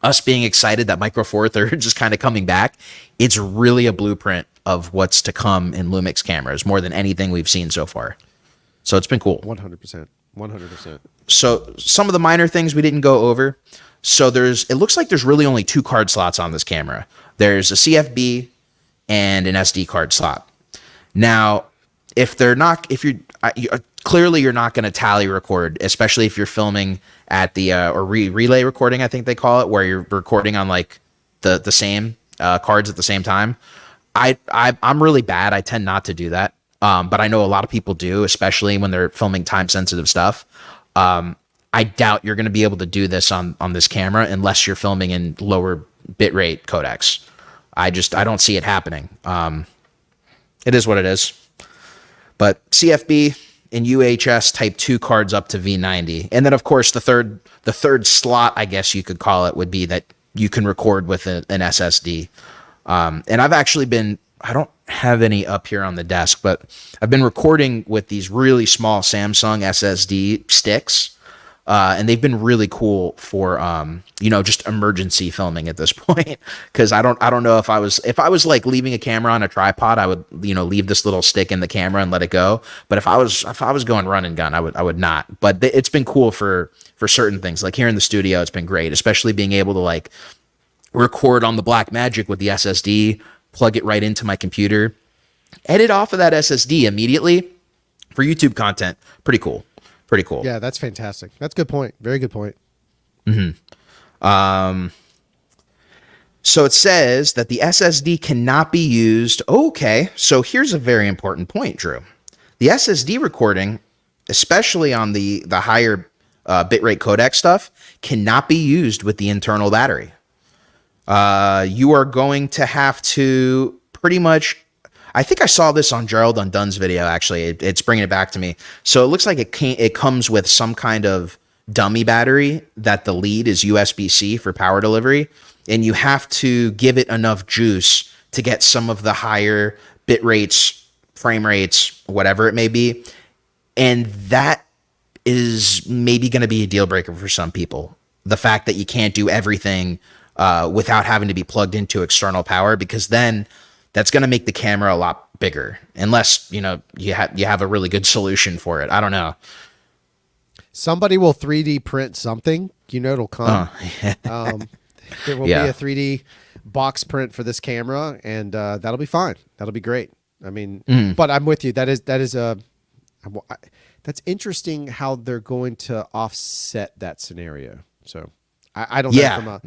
us being excited that Micro Four Thirds is kind of coming back, it's really a blueprint of what's to come in Lumix cameras more than anything we've seen so far. So it's been cool. 100%. 100%. So some of the minor things we didn't go over. So it looks like there's really only 2 card slots on this camera. There's a CFB and an SD card slot. Now, clearly you're not going to tally record, especially if you're filming at the relay recording, I think they call it, where you're recording on like the same cards at the same time. I'm really bad. I tend not to do that. But I know a lot of people do, especially when they're filming time sensitive stuff. I doubt you're going to be able to do this on this camera unless you're filming in lower bitrate codecs. I don't see it happening. It is what it is. But CFB and UHS Type 2 cards up to V90. And then, of course, the third slot, I guess you could call it, would be that you can record with an SSD. And I've actually been, I don't have any up here on the desk, but I've been recording with these really small Samsung SSD sticks And they've been really cool for just emergency filming at this point. Because I don't know if I was like leaving a camera on a tripod, I would leave this little stick in the camera and let it go. But if I was going run and gun, I would not. But it's been cool for certain things. Like here in the studio, it's been great, especially being able to like record on the Blackmagic with the SSD, plug it right into my computer, edit off of that SSD immediately for YouTube content. Pretty cool. Yeah, that's fantastic. That's a good point. Very good point. So it says that the SSD cannot be used. Okay, so here's a very important point, Drew. The SSD recording, especially on the higher bitrate codec stuff, cannot be used with the internal battery. You are going to have to pretty much... I think I saw this on Gerald Undone's video, actually. It's bringing it back to me. So it looks like it comes with some kind of dummy battery that the lead is USB-C for power delivery, and you have to give it enough juice to get some of the higher bit rates, frame rates, whatever it may be. And that is maybe going to be a deal breaker for some people. The fact that you can't do everything without having to be plugged into external power, because then that's going to make the camera a lot bigger, unless, you have a really good solution for it. I don't know. Somebody will 3D print something, it'll come. There will be a 3D box print for this camera, and that'll be fine. That'll be great. I mean, but I'm with you. That's interesting how they're going to offset that scenario. So I don't know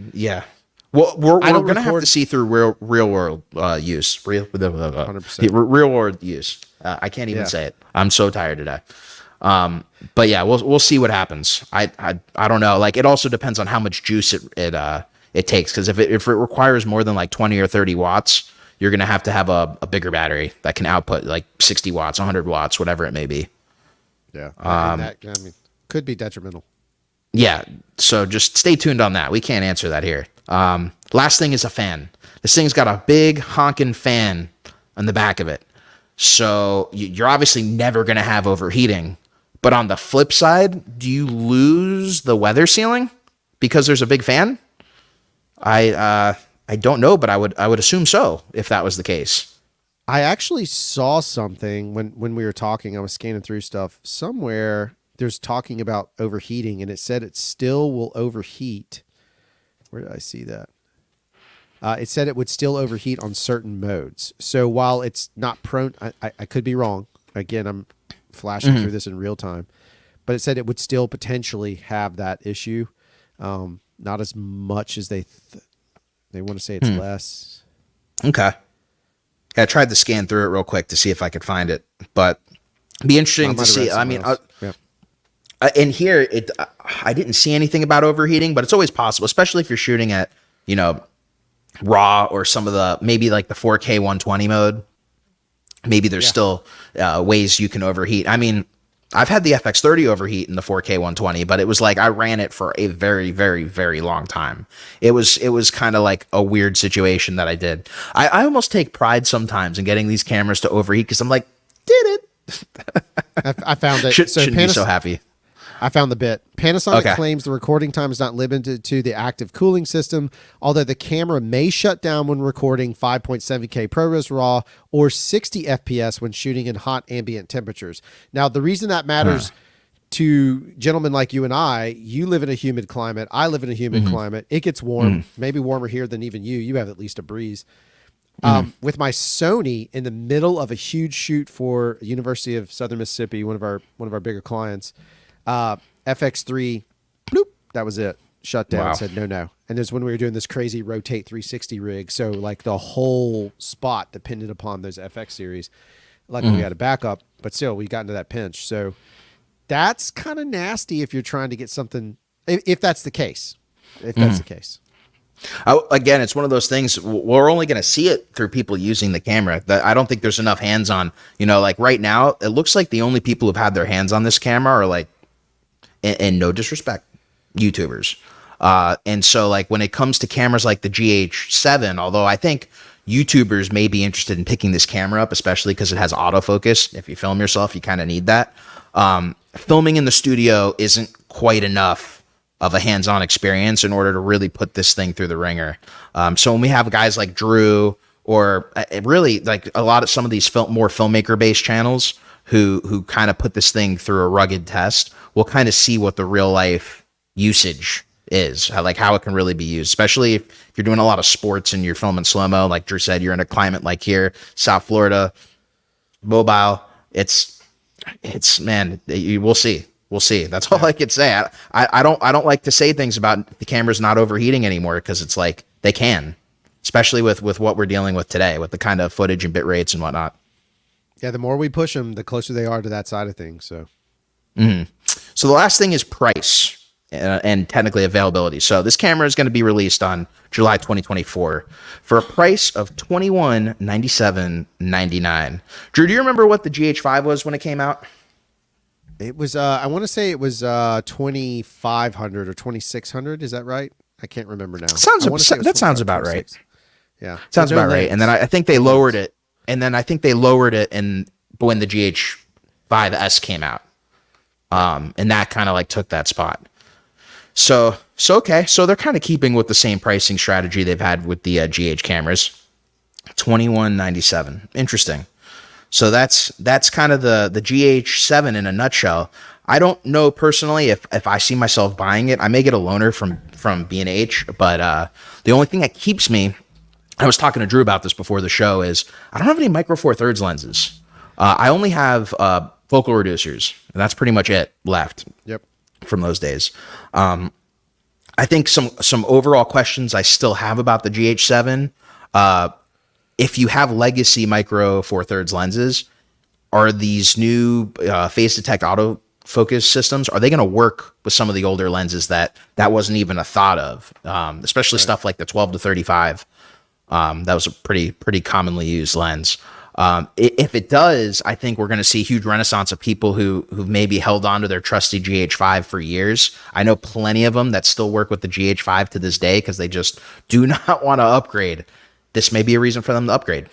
Well, we're going to have to see through real world use. Real 100%. Real world use. I can't even say it. I'm so tired today. But yeah, we'll see what happens. I don't know. Like, it also depends on how much juice it takes. Because if it requires more than like 20 or 30 watts, you're going to have a bigger battery that can output like 60 watts, 100 watts, whatever it may be. Yeah. Could be detrimental. Yeah, so just stay tuned on that. We can't answer that here. Last thing is a fan. This thing's got a big honking fan on the back of it. So you're obviously never going to have overheating. But on the flip side, do you lose the weather sealing because there's a big fan? I don't know, but I would assume so if that was the case. I actually saw something when we were talking. I was scanning through stuff somewhere. There's talking about overheating, and it said it still will overheat. Where did I see that? It said it would still overheat on certain modes. So while it's not prone, I could be wrong. Again, I'm flashing through this in real time. But it said it would still potentially have that issue. Not as much as they want to say it's less. Okay. Yeah, I tried to scan through it real quick to see if I could find it. But it'd be interesting to see. I mean... in here, I didn't see anything about overheating, but it's always possible, especially if you're shooting at, RAW or some of the, maybe like the 4K 120 mode. Maybe there's still ways you can overheat. I mean, I've had the FX30 overheat in the 4K 120, but it was like I ran it for a very, very, very long time. It was kind of like a weird situation that I did. I almost take pride sometimes in getting these cameras to overheat because I'm like, did it. I found it. Shouldn't be so happy. I found the bit. Panasonic claims the recording time is not limited to the active cooling system, although the camera may shut down when recording 5.7K ProRes RAW or 60 FPS when shooting in hot ambient temperatures. Now, the reason that matters to gentlemen like you and I, you live in a humid climate. I live in a humid climate. It gets warm, maybe warmer here than even you. You have at least a breeze. With my Sony in the middle of a huge shoot for University of Southern Mississippi, one of our bigger clients, FX3, bloop, that was it. Shut down. Wow. Said no. And this when we were doing this crazy rotate 360 rig, so like the whole spot depended upon those FX series. Luckily we had a backup, but still we got into that pinch. So that's kind of nasty if you're trying to get something. If that's the case, Again, it's one of those things. We're only going to see it through people using the camera. I don't think there's enough hands-on. Like right now, it looks like the only people who've had their hands on this camera are like, and no disrespect, YouTubers. And so like when it comes to cameras like the GH7, although I think YouTubers may be interested in picking this camera up, especially because it has autofocus. If you film yourself, you kind of need that. Filming in the studio isn't quite enough of a hands-on experience in order to really put this thing through the ringer. So when we have guys like Drew, or really like some of these more filmmaker-based channels who kind of put this thing through a rugged test, we'll kind of see what the real life usage is, like how it can really be used, especially if you're doing a lot of sports and you're filming slow-mo. Like Drew said, you're in a climate like here, South Florida, mobile. It's man, we'll see. We'll see. That's all I could say. I don't like to say things about the cameras not overheating anymore, because it's like they can, especially with what we're dealing with today, with the kind of footage and bit rates and whatnot. Yeah, the more we push them, the closer they are to that side of things. So, So the last thing is price and technically availability. So this camera is going to be released on July 2024 for a price of $2197.99. Drew, do you remember what the GH5 was when it came out? it was, I want to say it was 2,500 or 2,600. Is that right? I can't remember now. That sounds about right. Yeah. Sounds about right. And then I think they lowered it. And then I think they lowered it when the GH5S came out. And that kind of like took that spot. So okay. So they're kind of keeping with the same pricing strategy they've had with the GH cameras. $2197. Interesting. So that's kind of the GH7 in a nutshell. I don't know personally if I see myself buying it. I may get a loaner from B&H, but the only thing that keeps me, I was talking to Drew about this before the show, is I don't have any micro four thirds lenses. I only have focal reducers, and that's pretty much it left. Yep. From those days. I think some overall questions I still have about the GH7. If you have legacy micro four thirds lenses, are these new phase detect autofocus systems, are they going to work with some of the older lenses that wasn't even a thought of? Especially stuff like the 12 to 35. That was a pretty commonly used lens. If it does, I think we're going to see a huge renaissance of people who've maybe held on to their trusty GH5 for years. I know plenty of them that still work with the GH5 to this day because they just do not want to upgrade. This may be a reason for them to upgrade.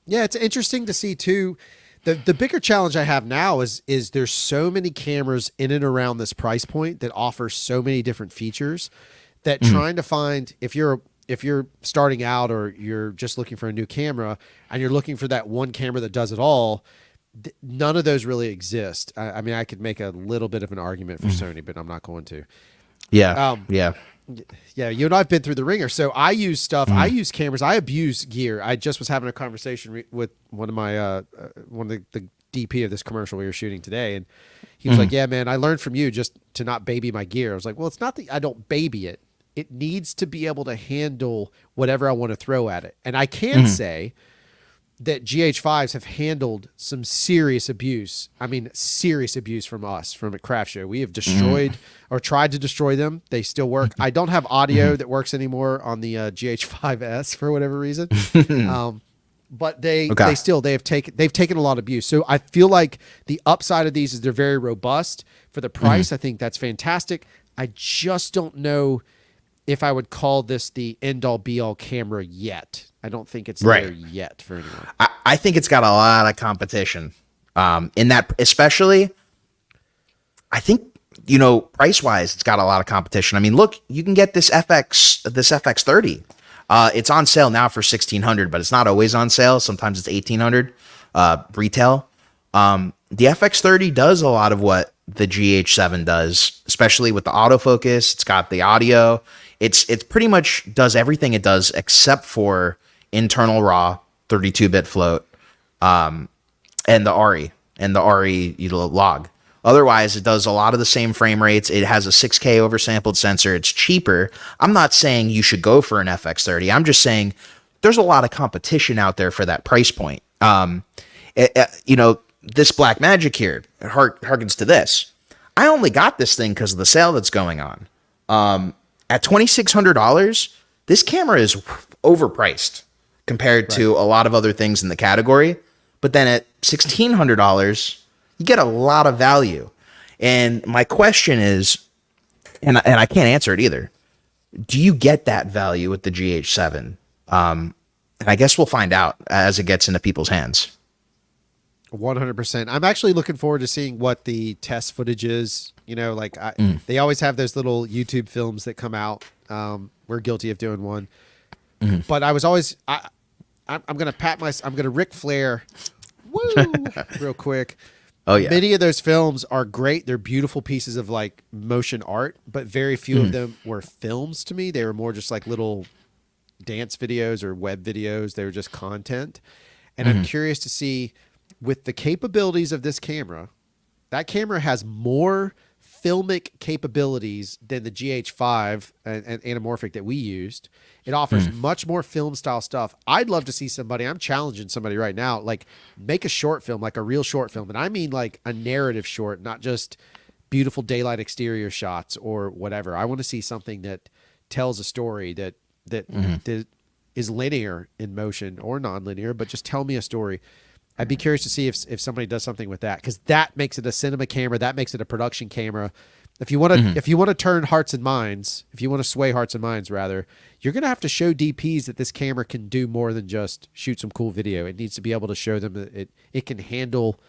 Yeah, it's interesting to see too. The bigger challenge I have now is there's so many cameras in and around this price point that offer so many different features that trying to find, if you're starting out or you're just looking for a new camera and you're looking for that one camera that does it all, none of those really exist. I mean, I could make a little bit of an argument for Sony, but I'm not going to. Yeah. Yeah, you and I've been through the ringer. So I use stuff. I use cameras. I abuse gear. I just was having a conversation with one of my one of the DP of this commercial we were shooting today, and he was like, "Yeah, man, I learned from you just to not baby my gear." I was like, "Well, it's not that I don't baby it. It needs to be able to handle whatever I want to throw at it." And I can say that GH5s have handled some serious abuse. I mean, serious abuse from us, from a craft show. We have destroyed or tried to destroy them. They still work. I don't have audio that works anymore on the GH5S for whatever reason. But they've taken a lot of abuse. So I feel like the upside of these is they're very robust. For the price, I think that's fantastic. I just don't know if I would call this the end-all be-all camera yet. I don't think it's there yet for anyone. I think it's got a lot of competition in that, especially, I think, price-wise, it's got a lot of competition. I mean, look, you can get this FX30. It's on sale now for $1,600, but it's not always on sale. Sometimes it's $1,800 retail. The FX30 does a lot of what the GH7 does, especially with the autofocus. It's got the audio. It's pretty much does everything it does except for internal RAW, 32-bit float, and the RE log. Otherwise, it does a lot of the same frame rates. It has a 6K oversampled sensor. It's cheaper. I'm not saying you should go for an FX30. I'm just saying there's a lot of competition out there for that price point. This Black Magic here, it harkens to this. I only got this thing because of the sale that's going on. At $2,600, this camera is overpriced compared to a lot of other things in the category. But then at $1,600, you get a lot of value. And my question is, and I can't answer it either, do you get that value with the GH7? And I guess we'll find out as it gets into people's hands. 100%. I'm actually looking forward to seeing what the test footage is. You know, like they always have those little YouTube films that come out. We're guilty of doing one, but I was always I'm gonna I'm gonna Ric Flair, woo, real quick. Oh yeah, many of those films are great. They're beautiful pieces of like motion art, but very few of them were films to me. They were more just like little dance videos or web videos. They were just content, and I'm curious to see, with the capabilities of this camera, that camera has more filmic capabilities than the GH5 and anamorphic that we used. It offers much more film style stuff. I'd love to see somebody, I'm challenging somebody right now, like make a short film, like a real short film. And I mean like a narrative short, not just beautiful daylight exterior shots or whatever. I want to see something that tells a story that is linear in motion or non-linear, but just tell me a story. I'd be curious to see if somebody does something with that, because that makes it a cinema camera. That makes it a production camera. If you want to, if you want to turn hearts and minds, if you want to sway hearts and minds, rather, you're going to have to show DPs that this camera can do more than just shoot some cool video. It needs to be able to show them that it can handle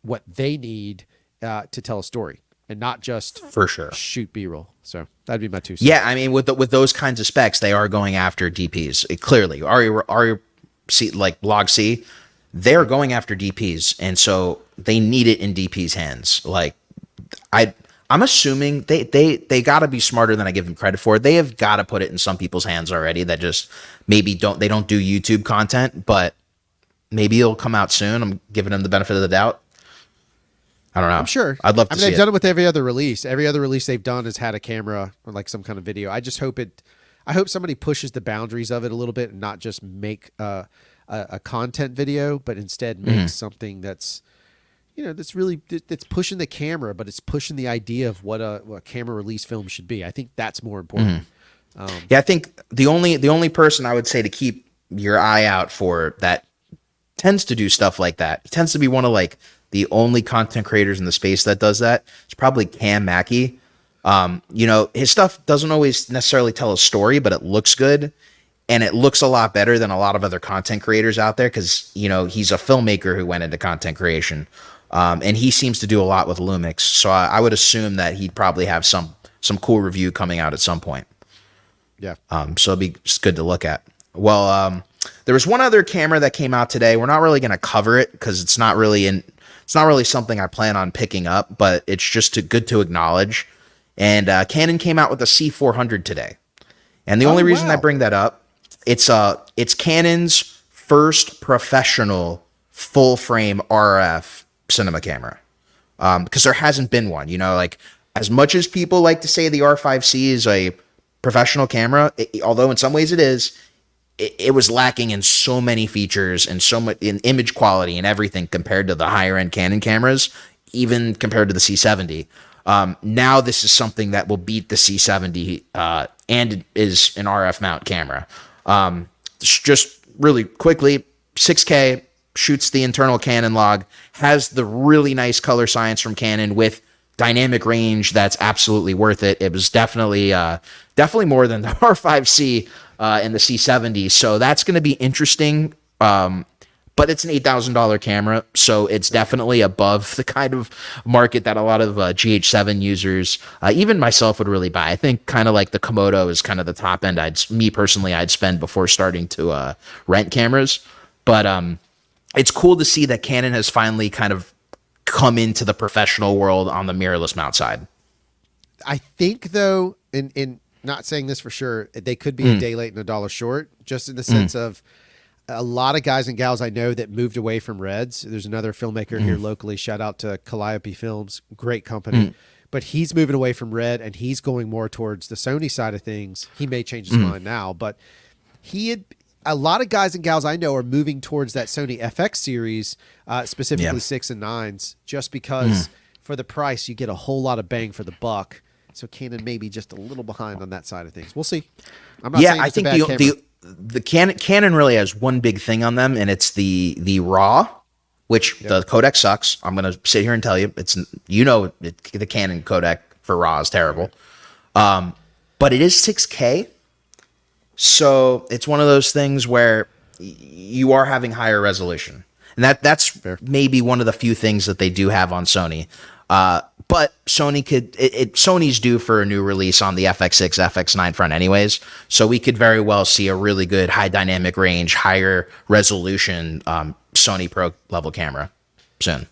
what they need to tell a story, and not just for sure shoot B-roll. So that'd be my 2 cents. Yeah, I mean, with those kinds of specs, they are going after DPs. Clearly, like Log C, they're going after DPs, and so they need it in DP's hands. Like, I'm assuming they got to be smarter than I give them credit for. They have got to put it in some people's hands already that just maybe don't do YouTube content, but maybe it'll come out soon. I'm giving them the benefit of the doubt. I don't know. I'm sure. I'd love to see they've done it with every other release. Every other release they've done has had a camera or like some kind of video. I just hope I hope somebody pushes the boundaries of it a little bit and not just make a content video, but instead makes something that's, you know, that's pushing the camera, but it's pushing the idea of what a camera release film should be. I think that's more important. Yeah, I think the only person I would say to keep your eye out for that tends to do stuff like that, tends to be one of like the only content creators in the space that does that. It's probably Cam Mackey. You know, his stuff doesn't always necessarily tell a story, but it looks good. And it looks a lot better than a lot of other content creators out there, because, you know, he's a filmmaker who went into content creation. And he seems to do a lot with Lumix. So I would assume that he'd probably have some cool review coming out at some point. Yeah. So it'd be just good to look at. Well, there was one other camera that came out today. We're not really going to cover it because it's not really something I plan on picking up, but it's just good to acknowledge. And Canon came out with a C400 today. And the only reason I bring that up, it's Canon's first professional full frame RF cinema camera. Because there hasn't been one, you know, like as much as people like to say the R5C is a professional camera, although in some ways it is, it was lacking in so many features and so much in image quality and everything compared to the higher end Canon cameras, even compared to the C70. Now this is something that will beat the C70 and it is an RF mount camera. Just really quickly, 6K, shoots the internal Canon log, has the really nice color science from Canon with dynamic range that's absolutely worth it. It was definitely more than the R5C and the C70. So that's going to be interesting. But it's an $8,000 camera, so it's definitely above the kind of market that a lot of GH7 users, even myself, would really buy. I think kind of like the Komodo is kind of the top end I'd spend before starting to rent cameras. But it's cool to see that Canon has finally kind of come into the professional world on the mirrorless mount side. I think, though, in not saying this for sure, they could be a day late and a dollar short, just in the sense of a lot of guys and gals I know that moved away from Reds. There's another filmmaker here locally. Shout out to Calliope Films, great company. But he's moving away from Red and he's going more towards the Sony side of things. He may change his mind now, but a lot of guys and gals I know are moving towards that Sony FX series, specifically 6 and 9s, just because for the price you get a whole lot of bang for the buck. So Canon may be just a little behind on that side of things. We'll see. I'm not saying it's a bad camera. The Canon really has one big thing on them, and it's the RAW, which the codec sucks. I'm gonna sit here and tell you, the Canon codec for RAW is terrible, but it is 6K, so it's one of those things where you are having higher resolution. And that's Fair. maybe one of the few things that they do have on Sony. But Sony Sony's due for a new release on the FX6, FX9 front anyways. So we could very well see a really good high dynamic range, higher resolution Sony Pro level camera soon.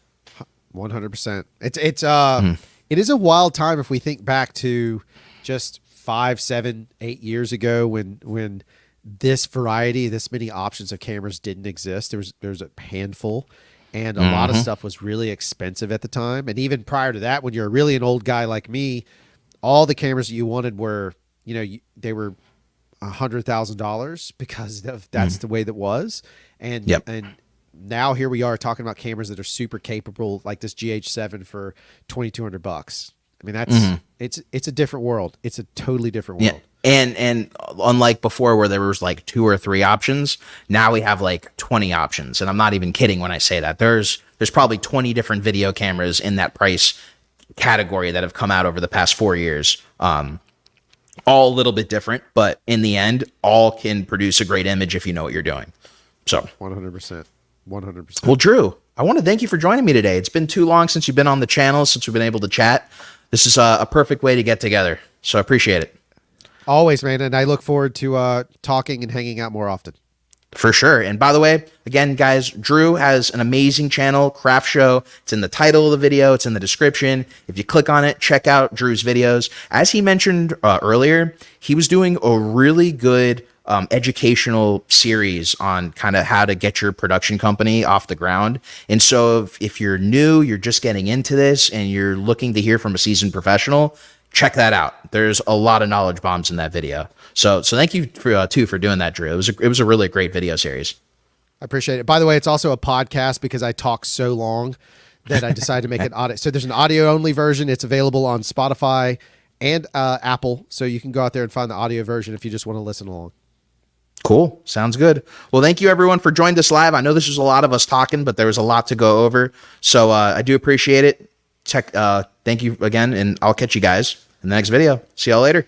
100%. It is a wild time if we think back to just 5, 7, 8 years ago when this variety, this many options of cameras didn't exist. There's a handful. And a lot of stuff was really expensive at the time. And even prior to that, when you're really an old guy like me, all the cameras that you wanted were, they were $100,000 because that's the way that was. And and now here we are talking about cameras that are super capable, like this GH7 for $2,200. I mean, that's it's a different world. It's a totally different world. Yeah. And unlike before where there was like 2 or 3 options, now we have like 20 options. And I'm not even kidding when I say that. There's probably 20 different video cameras in that price category that have come out over the past 4 years. All a little bit different, but in the end, all can produce a great image if you know what you're doing. So 100%. 100%. Well, Drew, I want to thank you for joining me today. It's been too long since you've been on the channel, since we've been able to chat. This is a perfect way to get together. So I appreciate it. Always, man. And I look forward to talking and hanging out more often. For sure. And by the way, again, guys, Drew has an amazing channel, Craft Show. It's in the title of the video. It's in the description. If you click on it, check out Drew's videos. As he mentioned earlier, he was doing a really good educational series on kind of how to get your production company off the ground. And so if you're new, you're just getting into this and you're looking to hear from a seasoned professional, check that out. There's a lot of knowledge bombs in that video. So thank you for doing that, Drew. It was a really great video series. I appreciate it. By the way, it's also a podcast because I talk so long that I decided to make an audio. So there's an audio only version. It's available on Spotify and Apple. So you can go out there and find the audio version if you just want to listen along. Cool. Sounds good. Well, thank you everyone for joining us live. I know this was a lot of us talking, but there was a lot to go over. So I do appreciate it. Thank you again, and I'll catch you guys in the next video. See y'all later.